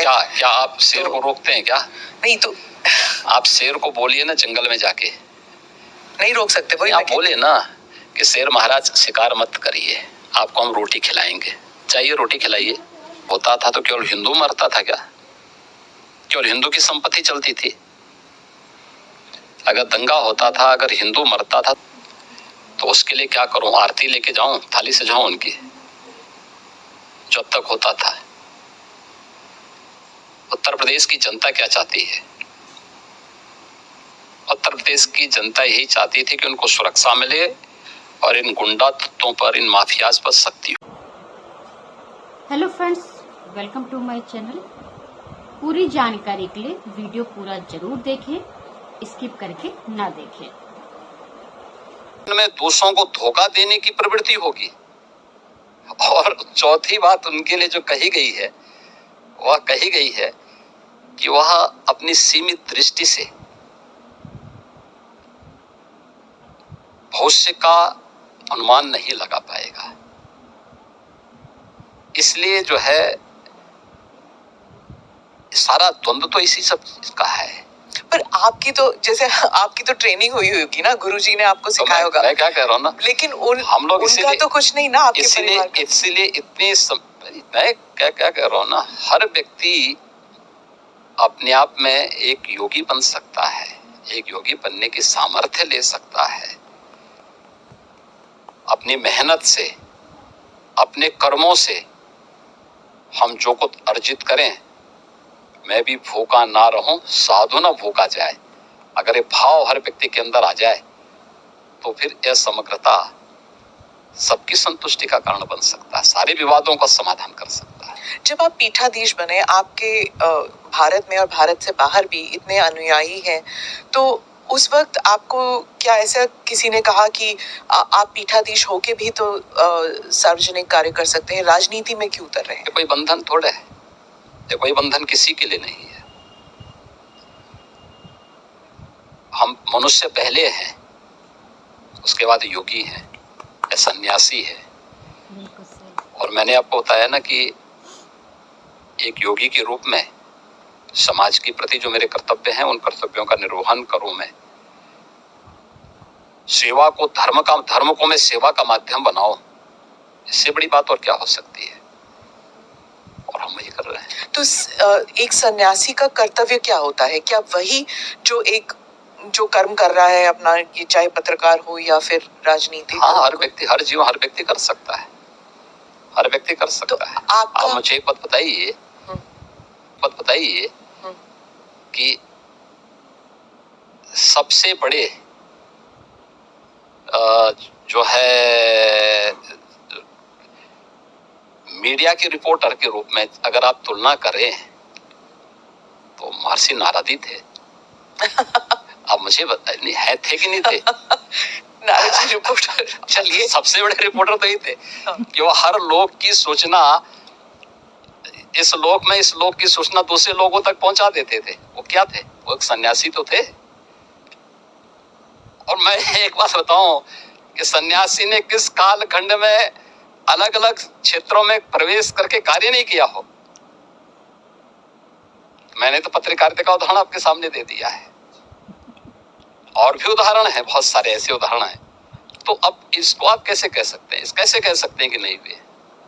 क्या आप शेर को रोकते हैं क्या? नहीं तो आप शेर को बोलिए ना जंगल में जाके। नहीं रोक सकते, वही आप बोले ना कि शेर महाराज शिकार मत करिए, आपको हम रोटी खिलाएंगे, चाहिए रोटी खिलाइए। होता था तो केवल हिंदू मरता था क्या? केवल हिंदू की संपत्ति चलती थी? अगर दंगा होता था, अगर हिंदू मरता था तो उसके लिए क्या करूं? आरती लेके जाऊं, थाली से जाऊं उनकी? जब तक होता था। उत्तर प्रदेश की जनता क्या चाहती है? उत्तर प्रदेश की जनता यही चाहती थी कि उनको सुरक्षा मिले और इन गुंडा तत्वों पर, इन माफियाज पर सख्ती हो। Hello friends, welcome to my channel. पूरी जानकारी के लिए वीडियो पूरा जरूर देखें, स्किप करके ना देखें। में दूसरों को धोखा देने की प्रवृत्ति होगी। और चौथी बात उनके लिए जो कही गई है, वह कही गई है कि वह अपनी सीमित दृष्टि से भविष्य का अनुमान नहीं लगा पाएगा। इसलिए जो है सारा द्वंद्व तो इसी सब का है। पर आपकी तो ट्रेनिंग हुई होगी ना, गुरुजी ने आपको सिखाया होगा। मैं क्या कह रहा हूँ ना, लेकिन हम लोग उनका तो कुछ नहीं ना आपके परिवार का। इसलिए मैं क्या कह रहा हूँ ना, हर व्यक्ति अपने आप में एक योगी बन सकता है, एक योगी बनने की सामर्थ्य ले सकता है। अपनी मेहनत से, अपने कर्मों से हम जो कुछ अर्जित करें, मैं भी भूखा ना रहूं, साधु ना भूखा जाए, अगर ये भाव हर व्यक्ति के अंदर आ जाए तो फिर यह समग्रता सबकी संतुष्टि का कारण बन सकता है, सारे विवादों का समाधान कर सकता है। जब आप पीठाधीश बने, आपके भारत में और भारत से बाहर भी इतने अनुयायी हैं, तो उस वक्त आपको क्या ऐसा किसी ने कहा कि आप पीठाधीश होके भी तो सार्वजनिक कार्य कर सकते हैं, राजनीति में क्यों उतर रहे हैं? कोई बंधन थोड़ा है, ये कोई बंधन किसी के लिए नहीं है। हम मनुष्य पहले हैं, उसके बाद योगी हैं या सन्यासी है। और मैंने आपको बताया ना कि एक योगी के रूप में समाज के प्रति जो मेरे कर्तव्य हैं, उन कर्तव्यों का निर्वहन करूं मैं। सेवा को धर्म को मैं सेवा का माध्यम बनाऊं, इससे बड़ी बात और क्या हो सकती है? और हम वही कर रहे हैं। तो एक सन्यासी का कर्तव्य क्या होता है? क्या वही जो कर्म कर रहा है अपना, ये चाहे पत्रकार हो या फिर राजनीति? हाँ, हर व्यक्ति कर सकता है, हर व्यक्ति कर सकता है। आप मुझे एक बात बताइए कि सबसे बड़े जो है मीडिया के रिपोर्टर के रूप में अगर आप तुलना करें तो महर्षि नारद थे। अब मुझे बताइए, है थे कि नहीं थे? नारद जी रिपोर्टर, चलिए सबसे बड़े रिपोर्टर तो ही थे कि वो हर लोग की सूचना, इस लोक की सूचना दूसरे लोगों तक पहुंचा देते थे। वो क्या थे? वो एक सन्यासी तो थे। और मैं एक बात बताऊं कि सन्यासी ने किस कालखंड में अलग अलग क्षेत्रों में प्रवेश करके कार्य नहीं किया हो। मैंने तो पत्रकारिता का उदाहरण आपके सामने दे दिया है, और भी उदाहरण है, बहुत सारे ऐसे उदाहरण हैं। तो अब इसको आप कैसे कह सकते हैं कि नहीं हुए?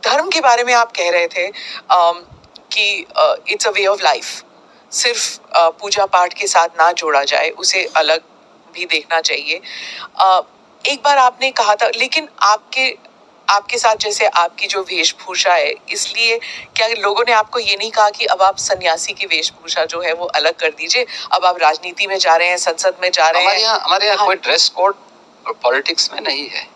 धर्म के बारे में आप कह रहे थे कि it's a way of life, सिर्फ पूजा पाठ के साथ ना जोड़ा जाए, उसे अलग भी देखना चाहिए। एक बार आपने कहा था, लेकिन आपके साथ जैसे आपकी जो वेशभूषा है, इसलिए क्या लोगों ने आपको ये नहीं कहा कि अब आप सन्यासी की वेशभूषा जो है वो अलग कर दीजिए, अब आप राजनीति में जा रहे हैं, संसद में जा रहे हैं? हमारे यहाँ कोई ड्रेस कोड पॉलिटिक्स में नहीं है।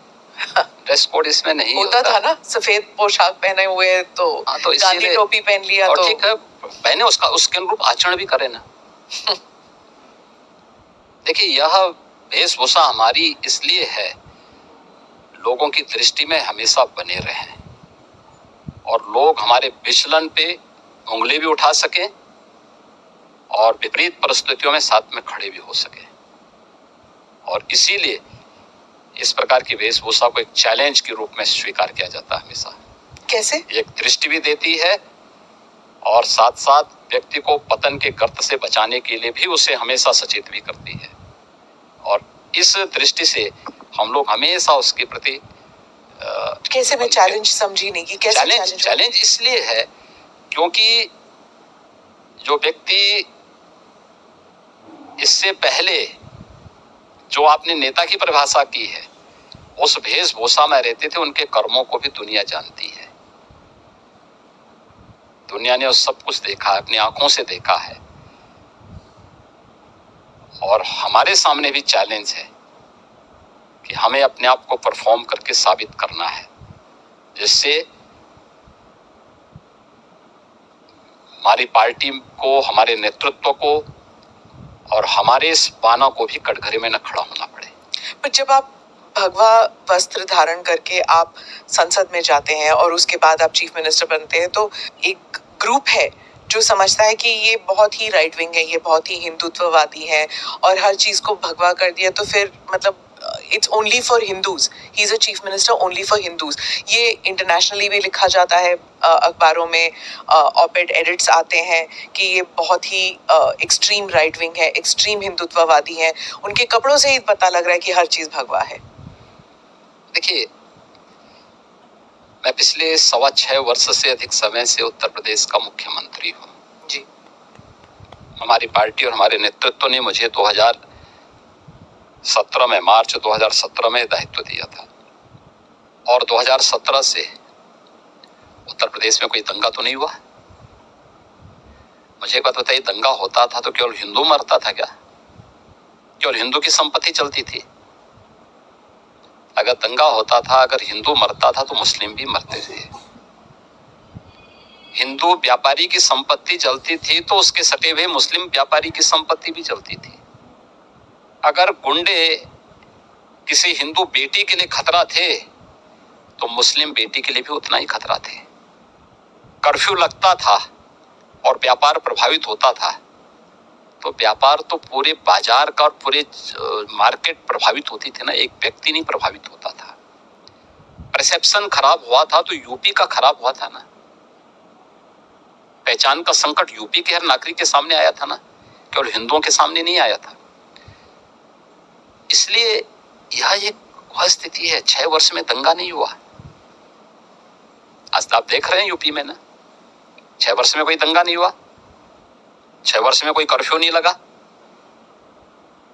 ड्रेस कोड इसमें नहीं होता था ना, सफेद पोशाक पहने हुए तो गांधी टोपी पहन लिया तो ठीक है, पहने, उसके अनुरूप आचरण भी करे ना। देखिए, यह वेशभूषा हमारी इसलिए है, लोगों की दृष्टि में हमेशा बने रहें और लोग हमारे विचलन पे उंगली भी उठा सकें और विपरीत परिस्थितियों में साथ में खड़े भी हो सके। और इसीलिए इस प्रकार की वेशभूषा को एक चैलेंज के रूप में स्वीकार किया जाता है हमेशा। कैसे? एक दृष्टि भी देती है और साथ साथ व्यक्ति को पतन के गर्त से बचाने के लिए भी उसे हमेशा सचेत भी करती है। और इस दृष्टि से हम लोग हमेशा उसके प्रति कैसे मैं चैलेंज समझी नहीं कि कैसे चैलेंज इसलिए है क्योंकि जो व्यक्ति इससे पहले जो आपने नेता की परिभाषा की है उस वेशभूषा में रहते थे, उनके कर्मों को भी दुनिया जानती है। दुनिया ने उस सब कुछ देखा है, अपनी आंखों से देखा है। और हमारे सामने भी चैलेंज है कि हमें अपने आप को परफॉर्म करके साबित करना है, जिससे हमारी पार्टी को, हमारे नेतृत्व को और हमारे इस बाना को भी कटघरे में न खड़ा होना पड़े। पर जब आप भगवा वस्त्र धारण करके आप संसद में जाते हैं और उसके बाद आप चीफ मिनिस्टर बनते हैं, तो एक ग्रुप है जो समझता है कि ये बहुत ही राइट विंग है, ये बहुत ही हिंदुत्ववादी है और हर चीज को भगवा कर दिया, तो फिर मतलब it's only for Hindus, he is a chief minister only for Hindus. ये इंटरनेशनली भी लिखा जाता है, अखबारों में ऑपेड एडिट्स आते हैं कि ये बहुत ही एक्सट्रीम राइट विंग है, एक्सट्रीम हिंदुत्ववादी है। उनके कपड़ों से ही पता लग रहा है कि हर चीज भगवा है। देखिए, मैं पिछले 6.25 वर्ष से अधिक समय से उत्तर प्रदेश का मुख्यमंत्री हूँ जी। हमारी पार्टी और हमारे नेतृत्व ने मुझे 2017 में, मार्च 2017 में दायित्व दिया था और 2017 से उत्तर प्रदेश में कोई दंगा तो नहीं हुआ। मुझे एक बात बताइए, दंगा होता था तो केवल हिंदू मरता था क्या? केवल हिंदू की संपत्ति चलती थी? अगर दंगा होता था, अगर हिंदू मरता था तो मुस्लिम भी मरते थे। हिंदू व्यापारी की संपत्ति जलती थी तो उसके सटे हुए मुस्लिम व्यापारी की संपत्ति भी जलती थी। अगर गुंडे किसी हिंदू बेटी के लिए खतरा थे तो मुस्लिम बेटी के लिए भी उतना ही खतरा थे। कर्फ्यू लगता था और व्यापार प्रभावित होता था तो व्यापार तो पूरे बाजार का और पूरे मार्केट प्रभावित होती थी ना, एक व्यक्ति नहीं प्रभावित होता था। परसेप्शन खराब हुआ था तो यूपी का खराब हुआ था ना। पहचान का संकट यूपी के हर नागरिक के सामने आया था ना, केवल हिंदुओं के सामने नहीं आया था। इसलिए यह एक वह स्थिति है। 6 वर्ष में दंगा नहीं हुआ। आज आप देख रहे हैं यूपी में ना, 6 वर्ष में कोई दंगा नहीं हुआ, 6 वर्ष में कोई कर्फ्यू नहीं लगा,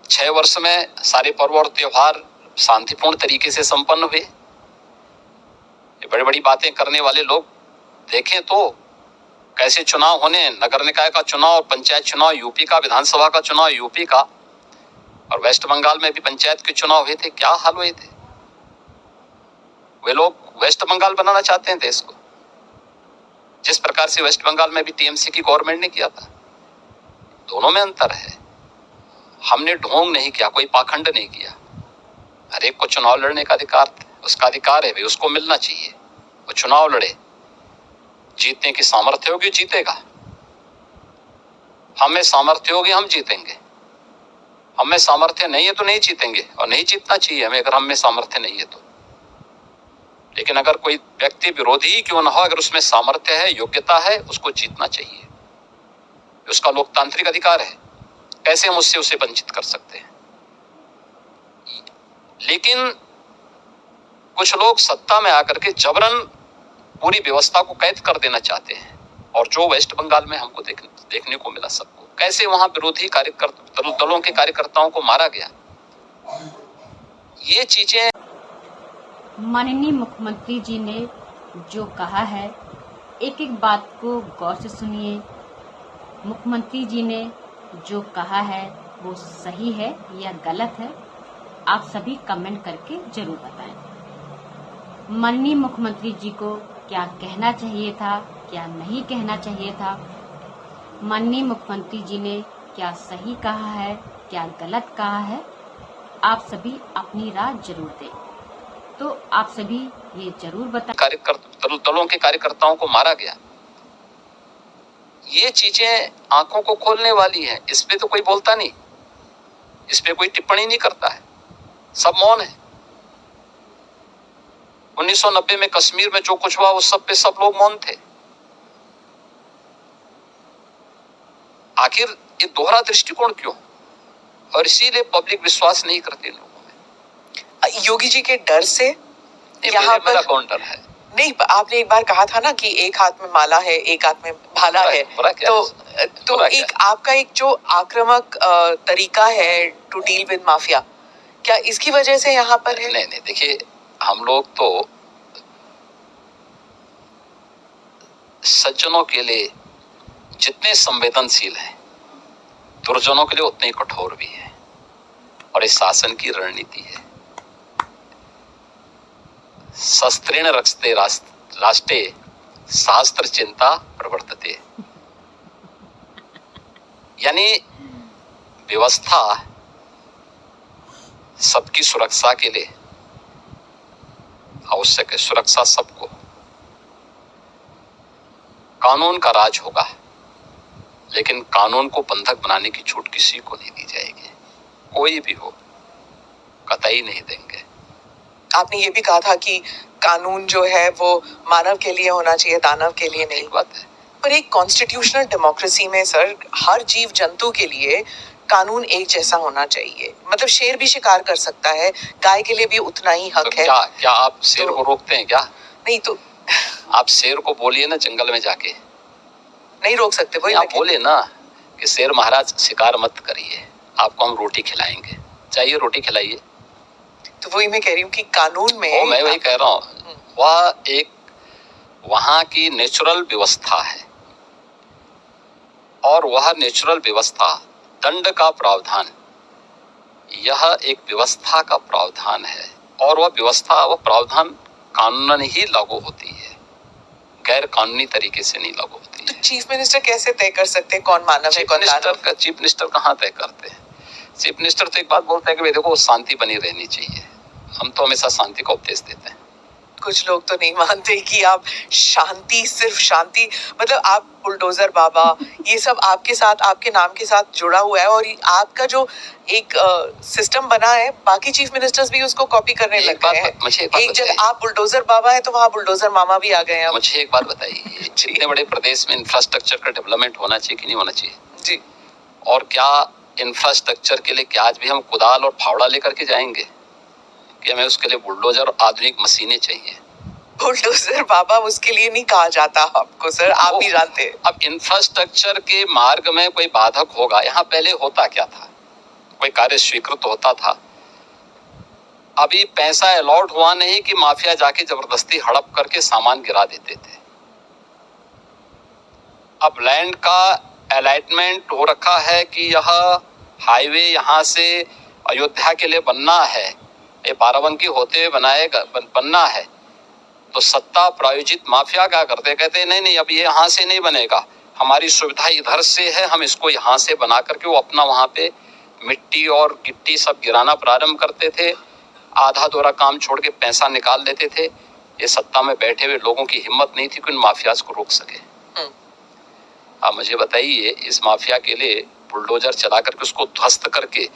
6 वर्ष में सारे पर्व और त्योहार शांतिपूर्ण तरीके से संपन्न हुए। ये बड़ी बड़ी बातें करने वाले लोग देखें तो कैसे चुनाव होने, नगर निकाय का चुनाव, पंचायत चुनाव यूपी का, विधानसभा का चुनाव यूपी का, और वेस्ट बंगाल में भी पंचायत के चुनाव हुए थे। क्या हाल हुए थे? वे लोग वेस्ट बंगाल बनाना चाहते हैं देश को, जिस प्रकार से वेस्ट बंगाल में भी टीएमसी की गवर्नमेंट ने किया था। दोनों में अंतर है। हमने ढोंग नहीं किया, कोई पाखंड नहीं किया। हर एक को चुनाव लड़ने का अधिकार, उसका अधिकार है, भी उसको मिलना चाहिए। वो चुनाव लड़े, जीतने की सामर्थ्य होगी जीतेगा। हमें सामर्थ्य होगी हम जीतेंगे, हमें सामर्थ्य नहीं है तो नहीं जीतेंगे, और नहीं जीतना चाहिए हमें अगर हमें सामर्थ्य नहीं है तो। लेकिन अगर कोई व्यक्ति विरोधी ही क्यों ना हो, अगर उसमें सामर्थ्य है, योग्यता है, उसको जीतना चाहिए। उसका लोकतांत्रिक अधिकार है। कैसे हम उससे उसे वंचित कर सकते हैं? लेकिन कुछ लोग सत्ता में आकर के जबरन पूरी व्यवस्था को कैद कर देना चाहते हैं, और जो वेस्ट बंगाल में हमको देखने को मिला सबको, कैसे वहां विरोधी कार्यकर्ता दलों के कार्यकर्ताओं को मारा गया। ये चीजें माननीय मुख्यमंत्री जी ने जो कहा है, एक एक बात को गौर से सुनिए। मुख्यमंत्री जी ने जो कहा है वो सही है या गलत है, आप सभी कमेंट करके जरूर बताएं। माननीय मुख्यमंत्री जी को क्या कहना चाहिए था, क्या नहीं कहना चाहिए था, माननीय मुख्यमंत्री जी ने क्या सही कहा है, क्या गलत कहा है, आप सभी अपनी राय जरूर दें। तो आप सभी ये जरूर बताएं। दलों के कार्यकर्ताओं को मारा गया। ये चीजें आंखों को खोलने वाली हैं। इस पे तो कोई बोलता नहीं, इस पे कोई टिप्पणी नहीं करता है, सब मौन है। 1990 में कश्मीर में जो कुछ हुआ उस सब पे सब लोग मौन थे। आखिर ये दोहरा दृष्टिकोण क्यों? और इसीलिए पब्लिक विश्वास नहीं करती लोगों में। योगी जी के डर से यहाँ पर मेरा कौन डर है? नहीं, आपने एक बार कहा था ना कि एक हाथ में माला है, एक हाथ में भाला है। तो एक आपका एक जो आक्रामक तरीका है टू डील विद माफिया, क्या इसकी वजह से यहाँ पर है? नहीं, देखिए, हम लोग तो सज्जनों के लिए जितने संवेदनशील हैं, दुर्जनों के लिए उतने ही कठोर भी है। और इस शासन की रणनीति है, शस्त्रेण रक्षते राष्ट्रे शास्त्र चिंता प्रवर्तते, यानी व्यवस्था सबकी सुरक्षा के लिए आवश्यक है। सुरक्षा सबको, कानून का राज होगा, लेकिन कानून को बंधक बनाने की छूट किसी को नहीं दी जाएगी। कोई भी हो, कतई नहीं देंगे। आपने ये भी कहा था कि कानून जो है वो मानव के लिए होना चाहिए, दानव के लिए नहीं। बात है, पर एक कॉन्स्टिट्यूशनल डेमोक्रेसी में सर, हर जीव जंतु के लिए कानून एक जैसा होना चाहिए। मतलब शेर भी शिकार कर सकता है, गाय के लिए भी उतना ही हक है। क्या आप शेर को रोकते हैं क्या? नहीं तो आप शेर को बोलिए ना, जंगल में जाके नहीं रोक सकते। वही आप बोले ना कि शेर महाराज शिकार मत करिए, आपको हम रोटी खिलाएंगे, चाहिए रोटी खिलाइए। तो वही मैं कह रही हूँ कि कानून में मैं वही कह रहा हूँ, वह एक वहां की नेचुरल व्यवस्था है, और वह नेचुरल व्यवस्था दंड का प्रावधान, यह एक व्यवस्था का प्रावधान है, और वह व्यवस्था, वह प्रावधान कानूनन ही लागू होती है, गैर कानूनी तरीके से नहीं लागू होती है। तो चीफ मिनिस्टर कैसे तय कर सकते हैं कौन मानव है कौन दानव? चीफ मिनिस्टर कहाँ तय करते हैं? चीफ मिनिस्टर तो एक बात बोलते हैं कि देखो शांति बनी रहनी चाहिए। हम तो हमेशा शांति का उपदेश देते हैं। कुछ लोग तो नहीं मानते कि आप शांति, सिर्फ शांति, मतलब आप बुलडोजर बाबा, ये सब आपके साथ, आपके नाम के साथ जुड़ा हुआ है, और आपका जो एक सिस्टम बना है, बाकी चीफ मिनिस्टर्स भी उसको कॉपी करने लग गए हैं। एक जगह आप बुलडोजर बाबा है तो वहाँ बुलडोजर मामा भी आ गए हैं। मुझे एक बात बताइए, इतने बड़े प्रदेश में इंफ्रास्ट्रक्चर का डेवलपमेंट होना चाहिए कि नहीं होना चाहिए? जी। और क्या इंफ्रास्ट्रक्चर के लिए क्या आज भी हम कुदाल और फावड़ा लेकर के जाएंगे कि हमें उसके लिए बुलडोजर और आधुनिक मशीनें चाहिए? बुलडोजर बाबा उसके लिए नहीं कहा जाता आपको सर, आप भी जानते हैं। अब इंफ्रास्ट्रक्चर के मार्ग में कोई बाधक होगा, यहाँ पहले होता क्या था? कोई कार्य स्वीकृत होता था, अभी पैसा अलॉट हुआ नहीं कि माफिया जाके जबरदस्ती हड़प करके सामान गिरा देते थे। अब लैंड का अलॉटमेंट हो रखा है कि यह हाईवे यहाँ से अयोध्या के लिए बनना है, ये बाराबंकी होते हुए बनना है, तो सत्ता प्रायोजित माफिया क्या करते, कहते नहीं नहीं, अब ये यहाँ से नहीं बनेगा, हमारी सुविधा इधर से है, हम इसको यहाँ से बना करके, वो अपना वहाँ पे मिट्टी और गिट्टी सब गिराना प्रारंभ करते थे, आधा दोरा काम छोड़ के पैसा निकाल लेते थे। ये सत्ता में बैठे हुए लोगों की हिम्मत नहीं थी कि उन माफियाज को रोक सके। आप मुझे बताइए, इस माफिया के लिए बुलडोजर चला करके उसको ध्वस्त करके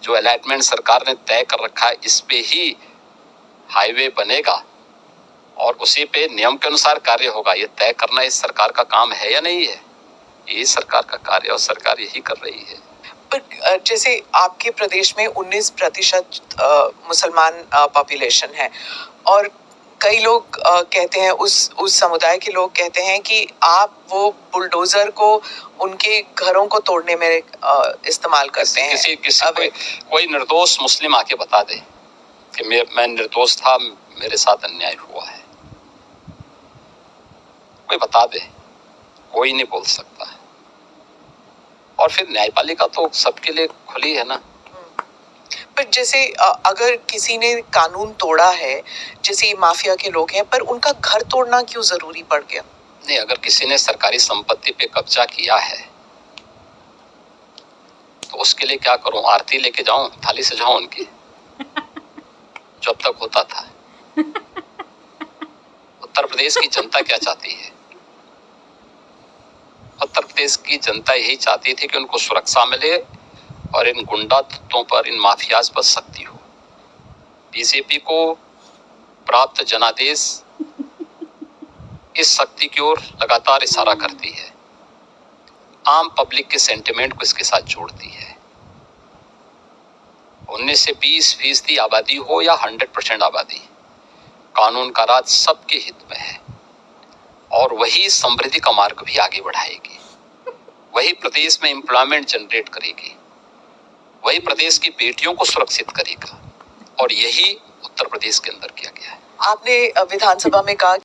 जो अलॉटमेंट सरकार ने तय कर रखा है, इस पे ही हाईवे बनेगा और उसी पे नियम के अनुसार कार्य होगा, ये तय करना इस सरकार का काम है या नहीं है? ये सरकार का कार्य, और सरकार यही कर रही है। पर जैसे आपके प्रदेश में 19% मुसलमान पॉपुलेशन है, और कई लोग कहते हैं, उस समुदाय के लोग कहते हैं कि आप वो बुलडोजर को उनके घरों को तोड़ने में इस्तेमाल करते हैं। कोई निर्दोष मुस्लिम आके बता दे कि मैं निर्दोष था, मेरे साथ अन्याय हुआ है, कोई बता दे, कोई नहीं बोल सकता है। और फिर न्यायपालिका तो सबके लिए खुली है ना। पर जैसे अगर किसी ने कानून तोड़ा है, जैसे माफिया के लोग हैं, पर उनका घर तोड़ना क्यों जरूरी पड़ गया? नहीं, अगर किसी ने सरकारी संपत्ति पे कब्जा किया है तो उसके लिए क्या करूं? आरती लेके जाऊं, थाली सजाऊं उनकी, जो अब तक होता था। उत्तर प्रदेश की जनता क्या चाहती है? उत्तर प्रदेश की जनता यही चाहती थी कि उनको सुरक्षा मिले और इन गुंडा तत्वों पर, इन माफियाज पर सख्ती हो। बीजेपी को प्राप्त जनादेश इस शक्ति की ओर लगातार इशारा करती है। आम पब्लिक के सेंटिमेंट को इसके साथ जोड़ती है। 19 से 20% आबादी हो या 100% आबादी, कानून का राज सबके हित में है और वही समृद्धि का मार्ग भी आगे बढ़ाएगी, वही प्रदेश में एम्प्लॉयमेंट जनरेट करेगी, वही प्रदेश की बेटियों को सुरक्षित करेगा और यही उत्तर प्रदेश के अंदर किया गया है। आपने विधानसभा में कहा